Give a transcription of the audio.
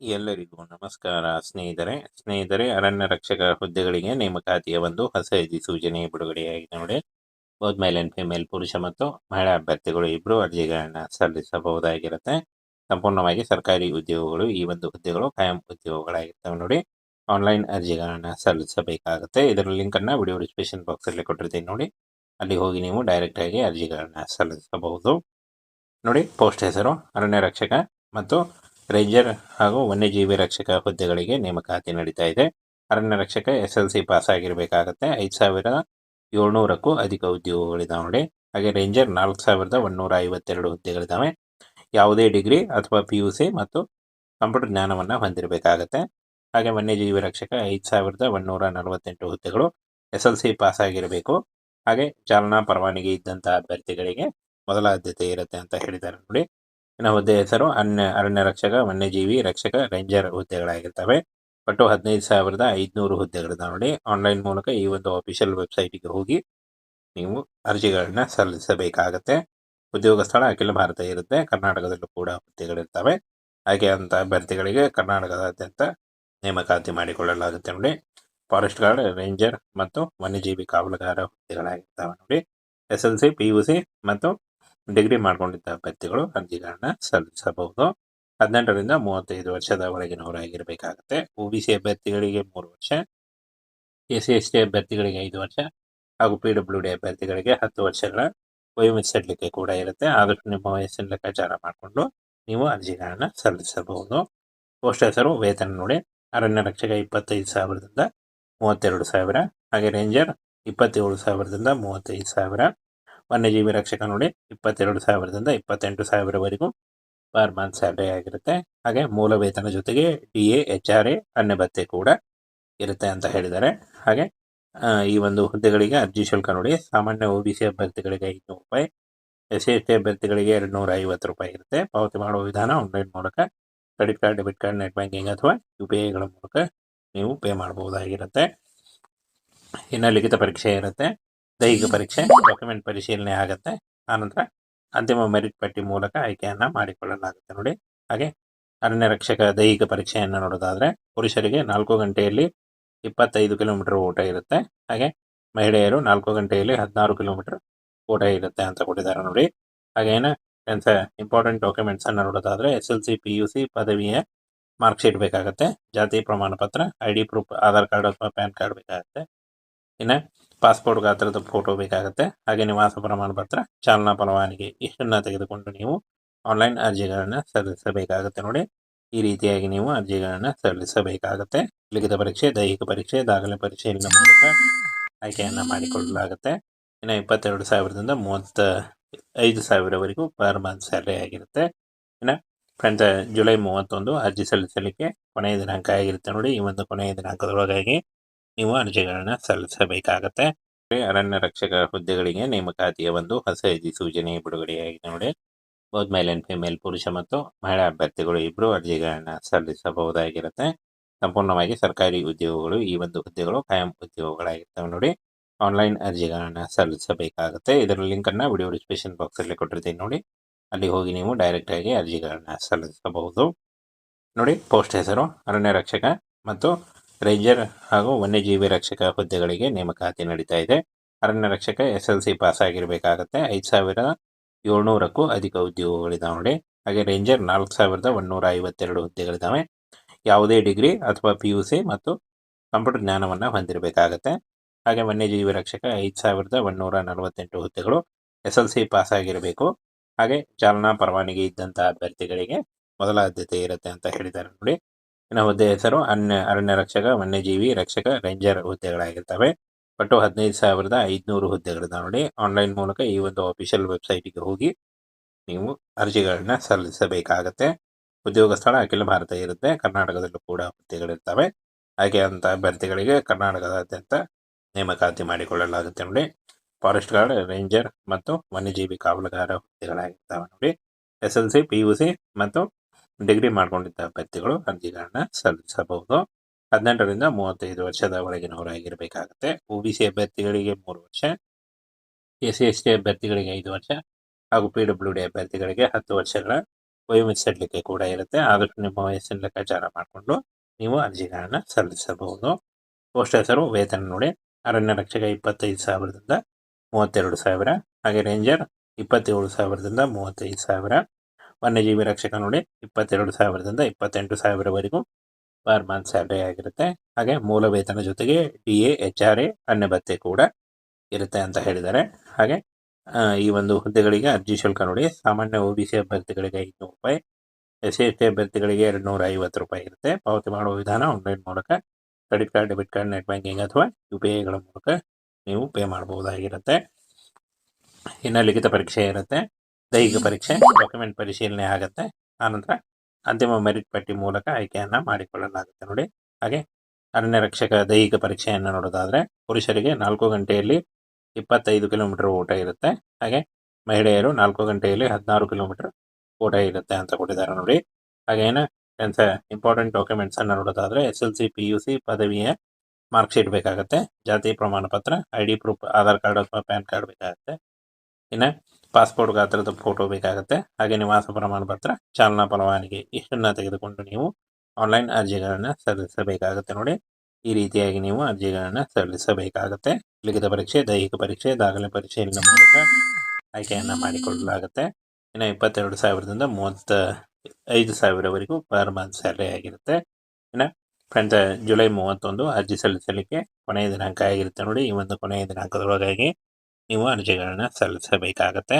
ಎಲ್ಲರಿಗೂ ನಮಸ್ಕಾರ ಸ್ನೇಹಿತರೆ ಅರಣ್ಯ ರಕ್ಷಕ ಹುದ್ದೆಗಳಿಗೆ ನೇಮಕಾತಿಯ ಒಂದು ಹೊಸ ಅಧಿಸೂಚನೆ ಬಿಡುಗಡೆಯಾಗಿದೆ ನೋಡಿ. ಬೋತ್ ಮೇಲ್ ಅಂಡ್ ಫಿಮೇಲ್ ಪುರುಷ ಮತ್ತು ಮಹಿಳಾ ಅಭ್ಯರ್ಥಿಗಳು ಇಬ್ಬರು ಅರ್ಜಿಗಳನ್ನ ಸಲ್ಲಿಸಬಹುದಾಗಿರುತ್ತೆ. ಸಂಪೂರ್ಣವಾಗಿ ಸರ್ಕಾರಿ ಉದ್ಯೋಗಗಳು. ಈ ಒಂದು ಹುದ್ದೆಗಳು ಕಾಯಂ ಉದ್ಯೋಗಗಳಾಗಿರ್ತವೆ ನೋಡಿ. ಆನ್ಲೈನ್ ಅರ್ಜಿಗಳನ್ನ ಸಲ್ಲಿಸಬೇಕಾಗುತ್ತೆ. ಇದರ ಲಿಂಕ್ ಅನ್ನ ವಿಡಿಯೋ ಡಿಸ್ಕ್ರಿಪ್ಷನ್ ಬಾಕ್ಸ್ ಅಲ್ಲಿ ಕೊಟ್ಟಿರ್ತೀನಿ ನೋಡಿ. ಅಲ್ಲಿ ಹೋಗಿ ನೀವು ಡೈರೆಕ್ಟ್ ಆಗಿ ಅರ್ಜಿಗಳನ್ನ ಸಲ್ಲಿಸಬಹುದು ನೋಡಿ. ಪೋಸ್ಟ್ ಹೆಸರು ಅರಣ್ಯ ರಕ್ಷಕ ಮತ್ತು ರೇಂಜರ್ ಹಾಗೂ ವನ್ಯಜೀವಿ ರಕ್ಷಕ ಹುದ್ದೆಗಳಿಗೆ ನೇಮಕಾತಿ ನಡೀತಾ ಇದೆ. ಅರಣ್ಯ ರಕ್ಷಕ SLC ಪಾಸ್ ಆಗಿರಬೇಕಾಗತ್ತೆ. 5,700ಕ್ಕೂ ಅಧಿಕ ಉದ್ಯೋಗಗಳಿದಾವೆ ನೋಡಿ. ಹಾಗೆ ರೇಂಜರ್ 4,152 ಹುದ್ದೆಗಳಿದಾವೆ. ಯಾವುದೇ ಡಿಗ್ರಿ ಅಥವಾ PUC ಮತ್ತು ಕಂಪ್ಯೂಟರ್ ಜ್ಞಾನವನ್ನು ಹೊಂದಿರಬೇಕಾಗತ್ತೆ. ಹಾಗೆ ವನ್ಯಜೀವಿ ರಕ್ಷಕ 5,148 ಹುದ್ದೆಗಳು SLC ಪಾಸ್ ಆಗಿರಬೇಕು. ಹಾಗೆ ಚಾಲನಾ ಪರವಾನಗಿ ಇದ್ದಂತಹ ಅಭ್ಯರ್ಥಿಗಳಿಗೆ ಮೊದಲ ಆದ್ಯತೆ ಇರುತ್ತೆ ಅಂತ ಹೇಳಿದ್ದಾರೆ ನೋಡಿ. ಇನ್ನು ಹುದ್ದೆ ಹೆಸರು ಅರಣ್ಯ ರಕ್ಷಕ, ವನ್ಯಜೀವಿ ರಕ್ಷಕ, ರೇಂಜರ್ ಹುದ್ದೆಗಳಾಗಿರ್ತವೆ. ಒಟ್ಟು 15,500 ಹುದ್ದೆಗಳಿದಾವೆ ನೋಡಿ. ಆನ್ಲೈನ್ ಮೂಲಕ ಈ ಒಂದು ಅಫಿಷಿಯಲ್ ವೆಬ್ಸೈಟ್ಗೆ ಹೋಗಿ ನೀವು ಅರ್ಜಿಗಳನ್ನ ಸಲ್ಲಿಸಬೇಕಾಗತ್ತೆ. ಉದ್ಯೋಗ ಸ್ಥಳ ಅಖಿಲ ಭಾರತ ಇರುತ್ತೆ. ಕರ್ನಾಟಕದಲ್ಲೂ ಕೂಡ ಹುದ್ದೆಗಳಿರ್ತವೆ. ಹಾಗೆ ಅಂತ ಅಭ್ಯರ್ಥಿಗಳಿಗೆ ಕರ್ನಾಟಕದಾದ್ಯಂತ ನೇಮಕಾತಿ ಮಾಡಿಕೊಳ್ಳಲಾಗುತ್ತೆ ನೋಡಿ. ಫಾರೆಸ್ಟ್ ಗಾರ್ಡ್, ರೇಂಜರ್ ಮತ್ತು ವನ್ಯಜೀವಿ ಕಾವಲುಗಾರ ಹುದ್ದೆಗಳಾಗಿರ್ತವೆ ನೋಡಿ. SLC, PUC ಮತ್ತು ಡಿಗ್ರಿ ಮಾಡಿಕೊಂಡಿದ್ದ ಅಭ್ಯರ್ಥಿಗಳು ಅರ್ಜಿಗಳನ್ನ ಸಲ್ಲಿಸಬಹುದು. 18ರಿಂದ 35 ವರ್ಷದ ಒಳಗಿನವರಾಗಿರಬೇಕಾಗುತ್ತೆ. OBC ಅಭ್ಯರ್ಥಿಗಳಿಗೆ 3 ವರ್ಷ, SC/ST ಅಭ್ಯರ್ಥಿಗಳಿಗೆ 5 ವರ್ಷ ಹಾಗೂ PWD ಅಭ್ಯರ್ಥಿಗಳಿಗೆ 10 ವರ್ಷಗಳ ವಯೋಮಿತಿ ಕೂಡ ಇರುತ್ತೆ. ಆದಷ್ಟು ನಿಮ್ಮ ವಯಸ್ಸಿನ ಲೆಕ್ಕಾಚಾರ ಮಾಡಿಕೊಂಡು ನೀವು ಅರ್ಜಿಗಳನ್ನ ಸಲ್ಲಿಸಬಹುದು. ಪೋಸ್ಟ್ ಹೆಸರು ವೇತನ ನೋಡಿ. ಅರಣ್ಯ ರಕ್ಷಕ 25,000ದಿಂದ 32,000, ಹಾಗೆ ರೇಂಜರ್ 27,000ದಿಂದ 35,000, ವನ್ಯಜೀವಿ ರಕ್ಷಕ ನೋಡಿ 22,000ದಿಂದ 28,000ವರೆಗೂ ಪರ್ ಮಂತ್ ಸ್ಯಾಲರಿ ಆಗಿರುತ್ತೆ. ಹಾಗೆ ಮೂಲ ವೇತನ ಜೊತೆಗೆ DA, HRA, ಅನ್ಯ ಭತ್ಯೆ ಕೂಡ ಇರುತ್ತೆ ಅಂತ ಹೇಳಿದ್ದಾರೆ. ಹಾಗೆ ಈ ಒಂದು ಹುದ್ದೆಗಳಿಗೆ ಅರ್ಜಿ ಶುಲ್ಕ ನೋಡಿ. ಸಾಮಾನ್ಯ OBC ಅಭ್ಯರ್ಥಿಗಳಿಗೆ 500 ರೂಪಾಯಿ, SC/ST ಅಭ್ಯರ್ಥಿಗಳಿಗೆ 250 ರೂಪಾಯಿ ಇರುತ್ತೆ. ಪಾವತಿ ಮಾಡುವ ವಿಧಾನ ಆನ್ಲೈನ್ ಮೂಲಕ credit card, debit card, net banking ಅಥವಾ UPIಗಳ ಮೂಲಕ ನೀವು ಪೇ ಮಾಡಬಹುದಾಗಿರುತ್ತೆ. ಇನ್ನು ಲಿಖಿತ ಪರೀಕ್ಷೆ ಇರುತ್ತೆ, ದೈಹಿಕ ಪರೀಕ್ಷೆ, ಡಾಕ್ಯುಮೆಂಟ್ ಪರಿಶೀಲನೆ ಆಗುತ್ತೆ. ಆನಂತರ ಅಂತಿಮ ಮೆರಿಟ್ ಪಟ್ಟಿ ಮೂಲಕ ಆಯ್ಕೆಯನ್ನ ಮಾಡಿಕೊಳ್ಳಲಾಗುತ್ತೆ ನೋಡಿ. ಹಾಗೆ ಅರಣ್ಯ ರಕ್ಷಕ ದೈಹಿಕ ಪರೀಕ್ಷೆಯನ್ನು ನೋಡೋದಾದ್ರೆ ಪುರುಷರಿಗೆ 4 ಗಂಟೆಯಲ್ಲಿ 25 ಕಿಲೋಮೀಟರ್ ಓಟ ಇರುತ್ತೆ. ಹಾಗೆ ಮಹಿಳೆಯರು 4 ಗಂಟೆಯಲ್ಲಿ 16 ಕಿಲೋಮೀಟರ್ ಓಟ ಇರುತ್ತೆ ಅಂತ ಕೊಟ್ಟಿದ್ದಾರೆ ನೋಡಿ. ಹಾಗೇನ ಇಂಪಾರ್ಟೆಂಟ್ ಡಾಕ್ಯುಮೆಂಟ್ಸ್ ಅನ್ನು ನೋಡೋದಾದ್ರೆ SLC, PUC ಪದವಿಯ ಮಾರ್ಕ್ ಶೀಟ್ ಬೇಕಾಗುತ್ತೆ. ಜಾತಿ ಪ್ರಮಾಣ ಪತ್ರ, ID ಪ್ರೂಫ್, ಆಧಾರ್ ಕಾರ್ಡ್ ಅಥವಾ ಪ್ಯಾನ್ ಕಾರ್ಡ್ ಬೇಕಾಗುತ್ತೆ. ಇನ್ನು ಪಾಸ್ಪೋರ್ಟ್ ಗಾತ್ರದ ಫೋಟೋ ಬೇಕಾಗುತ್ತೆ. ಹಾಗೆ ನಿವಾಸ ಪ್ರಮಾಣ ಪತ್ರ, ಚಾಲನಾ ಪರವಾನಗಿ ಇಷ್ಟನ್ನ ತೆಗೆದುಕೊಂಡು ನೀವು ಆನ್ಲೈನ್ ಅರ್ಜಿಗಳನ್ನ ಸಲ್ಲಿಸಬೇಕಾಗುತ್ತೆ ನೋಡಿ. ಈ ರೀತಿಯಾಗಿ ನೀವು ಅರ್ಜಿಗಳನ್ನ ಸಲ್ಲಿಸಬೇಕಾಗುತ್ತೆ. ಲಿಖಿತ ಪರೀಕ್ಷೆ, ದೈಹಿಕ ಪರೀಕ್ಷೆ, ದಾಖಲೆ ಪರಿಶೀಲನೆ ಮೂಲಕ ಆಯ್ಕೆಯನ್ನ ಮಾಡಿಕೊಳ್ಳಲಾಗುತ್ತೆ. ಇನ್ನು 22,000ದಿಂದ 35,000ವರೆಗೂ ಪರ್ ಮಂತ್ ಸ್ಯಾಲರಿ ಆಗಿರುತ್ತೆ. ಇನ್ನು ಫ್ರೆಂಡ್ಸ್, ಜುಲೈ 31 ಅರ್ಜಿ ಸಲ್ಲಿಸಲಿಕ್ಕೆ ಕೊನೆಯ ದಿನಾಂಕ ಆಗಿರುತ್ತೆ ನೋಡಿ. ಈ ಒಂದು ಕೊನೆಯ ದಿನಾಂಕದೊಳಗಾಗಿ ನೀವು ಅರ್ಜಿಗಳನ್ನ ಸಲ್ಲಿಸಬೇಕಾಗತ್ತೆ. ಅರಣ್ಯ ರಕ್ಷಕ ಹುದ್ದೆಗಳಿಗೆ ನೇಮಕಾತಿಯ ಒಂದು ಹೊಸ ಅಧಿಸೂಚನೆ ಬಿಡುಗಡೆಯಾಗಿದೆ ನೋಡಿ. ಬೋತ್ ಮೇಲ್ ಅಂಡ್ ಫಿಮೇಲ್ ಪುರುಷ ಮತ್ತು ಮಹಿಳಾ ಅಭ್ಯರ್ಥಿಗಳು ಇಬ್ಬರು ಅರ್ಜಿಗಳನ್ನ ಸಲ್ಲಿಸಬಹುದಾಗಿರುತ್ತೆ. ಸಂಪೂರ್ಣವಾಗಿ ಸರ್ಕಾರಿ ಉದ್ಯೋಗಗಳು. ಈ ಒಂದು ಹುದ್ದೆಗಳು ಕಾಯಂ ಉದ್ಯೋಗಗಳಾಗಿರ್ತವೆ ನೋಡಿ. ಆನ್ಲೈನ್ ಅರ್ಜಿಗಳನ್ನ ಸಲ್ಲಿಸಬೇಕಾಗುತ್ತೆ. ಇದರ ಲಿಂಕ್ ಅನ್ನ ವಿಡಿಯೋ ಡಿಸ್ಕ್ರಿಪ್ಷನ್ ಬಾಕ್ಸ್ ಅಲ್ಲಿ ಕೊಟ್ಟಿರ್ತೀನಿ ನೋಡಿ. ಅಲ್ಲಿ ಹೋಗಿ ನೀವು ಡೈರೆಕ್ಟ್ ಆಗಿ ಅರ್ಜಿಗಳನ್ನ ಸಲ್ಲಿಸಬಹುದು ನೋಡಿ. ಪೋಸ್ಟ್ ಹೆಸರು ಅರಣ್ಯ ರಕ್ಷಕ ಮತ್ತು ರೇಂಜರ್ ಹಾಗೂ ವನ್ಯಜೀವಿ ರಕ್ಷಕ ಹುದ್ದೆಗಳಿಗೆ ನೇಮಕಾತಿ ನಡೀತಾ ಇದೆ. ಅರಣ್ಯ ರಕ್ಷಕ SLC ಪಾಸ್ ಆಗಿರಬೇಕಾಗತ್ತೆ. 5,700ಕ್ಕೂ ಅಧಿಕ ಉದ್ಯೋಗಗಳಿದಾವೆ ನೋಡಿ. ಹಾಗೆ ರೇಂಜರ್ 4,152 ಹುದ್ದೆಗಳಿದಾವೆ. ಯಾವುದೇ ಡಿಗ್ರಿ ಅಥವಾ PUC ಮತ್ತು ಕಂಪ್ಯೂಟರ್ ಜ್ಞಾನವನ್ನು ಹೊಂದಿರಬೇಕಾಗತ್ತೆ. ಹಾಗೆ ವನ್ಯಜೀವಿ ರಕ್ಷಕ 5,148 ಹುದ್ದೆಗಳು SLC ಪಾಸ್ ಆಗಿರಬೇಕು. ಹಾಗೆ ಚಾಲನಾ ಪರವಾನಗಿ ಇದ್ದಂತಹ ಅಭ್ಯರ್ಥಿಗಳಿಗೆ ಮೊದಲ ಆದ್ಯತೆ ಇರುತ್ತೆ ಅಂತ ಹೇಳಿದ್ದಾರೆ ನೋಡಿ. ಇನ್ನು ಹುದ್ದೆ ಹೆಸರು ಅರಣ್ಯ ರಕ್ಷಕ, ವನ್ಯಜೀವಿ ರಕ್ಷಕ, ರೇಂಜರ್ ಹುದ್ದೆಗಳಾಗಿರ್ತವೆ. ಒಟ್ಟು 15,500 ಹುದ್ದೆಗಳಿದಾವೆ ನೋಡಿ. ಆನ್ಲೈನ್ ಮೂಲಕ ಈ ಒಂದು ಅಫಿಷಿಯಲ್ ವೆಬ್ಸೈಟ್ಗೆ ಹೋಗಿ ನೀವು ಅರ್ಜಿಗಳನ್ನ ಸಲ್ಲಿಸಬೇಕಾಗತ್ತೆ. ಉದ್ಯೋಗ ಸ್ಥಳ ಅಖಿಲ ಭಾರತ ಇರುತ್ತೆ. ಕರ್ನಾಟಕದಲ್ಲೂ ಕೂಡ ಹುದ್ದೆಗಳಿರ್ತವೆ. ಹಾಗೆ ಅಂತ ಅಭ್ಯರ್ಥಿಗಳಿಗೆ ಕರ್ನಾಟಕದಾದ್ಯಂತ ನೇಮಕಾತಿ ಮಾಡಿಕೊಳ್ಳಲಾಗುತ್ತೆ ನೋಡಿ. ಫಾರೆಸ್ಟ್ ಗಾರ್ಡ್, ರೇಂಜರ್ ಮತ್ತು ವನ್ಯಜೀವಿ ಕಾವಲುಗಾರ ಹುದ್ದೆಗಳಾಗಿರ್ತವೆ ನೋಡಿ. SLC, PUC ಮತ್ತು ಡಿಗ್ರಿ ಮಾಡಿಕೊಂಡಿದ್ದ ಅಭ್ಯರ್ಥಿಗಳು ಅರ್ಜಿಗಳನ್ನ ಸಲ್ಲಿಸಬಹುದು. 18ರಿಂದ 35 ವರ್ಷದ ಒಳಗಿನವರಾಗಿರಬೇಕಾಗುತ್ತೆ. OBC ಅಭ್ಯರ್ಥಿಗಳಿಗೆ 3 ವರ್ಷ, SC/ST ಅಭ್ಯರ್ಥಿಗಳಿಗೆ 5 ವರ್ಷ ಹಾಗೂ PWD ಅಭ್ಯರ್ಥಿಗಳಿಗೆ 10 ವರ್ಷಗಳ ವಯೋಮಿತಿಸಲಿಕ್ಕೆ ಕೂಡ ಇರುತ್ತೆ. ಆದಷ್ಟು ನಿಮ್ಮ ವಯಸ್ಸಿನ ಲೆಕ್ಕಾಚಾರ ಮಾಡಿಕೊಂಡು ನೀವು ಅರ್ಜಿಗಳನ್ನು ಸಲ್ಲಿಸಬಹುದು. ಪೋಸ್ಟ್ ಹೆಸರು ವೇತನ ನೋಡಿ, ಅರಣ್ಯ ರಕ್ಷಕ 25,000ದಿಂದ 32,000, ಹಾಗೆ ರೇಂಜರ್ 27,000ದಿಂದ 35,000, ವನ್ಯಜೀವಿ ರಕ್ಷಕ ನೋಡಿ 22,000ದಿಂದ 28,000ವರೆಗೂ ಪರ್ ಮಂತ್ ಸ್ಯಾಲರಿ ಆಗಿರುತ್ತೆ. ಹಾಗೆ ಮೂಲ ವೇತನ ಜೊತೆಗೆ DA, HRA, ಅನ್ಯ ಭತ್ಯೆ ಕೂಡ ಇರುತ್ತೆ ಅಂತ ಹೇಳಿದ್ದಾರೆ. ಹಾಗೆ ಈ ಒಂದು ಹುದ್ದೆಗಳಿಗೆ ಅರ್ಜಿ ಶುಲ್ಕ ನೋಡಿ, ಸಾಮಾನ್ಯ OBC ಅಭ್ಯರ್ಥಿಗಳಿಗೆ 500 ರೂಪಾಯಿ, SC/ST ಅಭ್ಯರ್ಥಿಗಳಿಗೆ 250 ರೂಪಾಯಿ ಇರುತ್ತೆ. ಪಾವತಿ ಮಾಡುವ ವಿಧಾನ ಆನ್ಲೈನ್ ಮೂಲಕ credit card, debit card, net banking ಅಥವಾ UPI ಗಳ ಮೂಲಕ ನೀವು ಪೇ ಮಾಡಬಹುದಾಗಿರುತ್ತೆ. ಇನ್ನು ಲಿಖಿತ ಪರೀಕ್ಷೆ ಇರುತ್ತೆ, ದೈಹಿಕ ಪರೀಕ್ಷೆ, ಡಾಕ್ಯುಮೆಂಟ್ ಪರಿಶೀಲನೆ ಆಗುತ್ತೆ. ಆನಂತರ ಅಂತಿಮ ಮೆರಿಟ್ ಪಟ್ಟಿ ಮೂಲಕ ಆಯ್ಕೆಯನ್ನು ಮಾಡಿಕೊಳ್ಳಲಾಗುತ್ತೆ ನೋಡಿ. ಹಾಗೆ ಅರಣ್ಯ ರಕ್ಷಕ ದೈಹಿಕ ಪರೀಕ್ಷೆಯನ್ನು ನೋಡೋದಾದರೆ ಪುರುಷರಿಗೆ 4 ಗಂಟೆಯಲ್ಲಿ 25 ಕಿಲೋಮೀಟರ್ ಓಟ ಇರುತ್ತೆ. ಹಾಗೆ ಮಹಿಳೆಯರು 4 ಗಂಟೆಯಲ್ಲಿ 16 ಕಿಲೋಮೀಟರ್ ಓಟ ಇರುತ್ತೆ ಅಂತ ಕೊಟ್ಟಿದ್ದಾರೆ ನೋಡಿ. ಹಾಗೇನ ಇಂಪಾರ್ಟೆಂಟ್ ಡಾಕ್ಯುಮೆಂಟ್ಸ್ ಅನ್ನು ನೋಡೋದಾದರೆ SLC, PUC, ಪದವಿಯ ಮಾರ್ಕ್ ಶೀಟ್ ಬೇಕಾಗುತ್ತೆ, ಜಾತಿ ಪ್ರಮಾಣ ಪತ್ರ, ID ಪ್ರೂಫ್, ಆಧಾರ್ ಕಾರ್ಡ್ ಅಥವಾ ಪ್ಯಾನ್ ಕಾರ್ಡ್ ಬೇಕಾಗುತ್ತೆ. ಇನ್ನು ಪಾಸ್ಪೋರ್ಟ್ ಗಾತ್ರದ ಫೋಟೋ ಬೇಕಾಗುತ್ತೆ. ಹಾಗೆ ನಿವಾಸ ಪ್ರಮಾಣ ಪತ್ರ, ಚಾಲನಾ ಪರವಾನಗಿ ಇಷ್ಟನ್ನು ತೆಗೆದುಕೊಂಡು ನೀವು ಆನ್ಲೈನ್ ಅರ್ಜಿಗಳನ್ನು ಸಲ್ಲಿಸಬೇಕಾಗುತ್ತೆ ನೋಡಿ. ಈ ರೀತಿಯಾಗಿ ನೀವು ಅರ್ಜಿಗಳನ್ನು ಸಲ್ಲಿಸಬೇಕಾಗುತ್ತೆ. ಲಿಖಿತ ಪರೀಕ್ಷೆ, ದೈಹಿಕ ಪರೀಕ್ಷೆ, ದಾಖಲೆ ಪರಿಶೀಲನೆ ಮೂಲಕ ಆಯ್ಕೆಯನ್ನು ಮಾಡಿಕೊಳ್ಳಲಾಗುತ್ತೆ. ಇನ್ನು 22,000ದಿಂದ 35,000ವರೆಗೂ ಪರ್ ಮಂತ್ ಸ್ಯಾಲರಿ ಆಗಿರುತ್ತೆ. ಇನ್ನು ಫ್ರೆಂಡ್ಸ್, ಜುಲೈ 31 ಅರ್ಜಿ ಸಲ್ಲಿಸಲಿಕ್ಕೆ ಕೊನೆಯ ದಿನಾಂಕ ಆಗಿರುತ್ತೆ ನೋಡಿ. ಈ ಒಂದು ಕೊನೆಯ ದಿನಾಂಕದೊಳಗಾಗಿ ನೀವು ಅರ್ಜಿಗಳನ್ನು ಸಲ್ಲಿಸಬೇಕಾಗತ್ತೆ.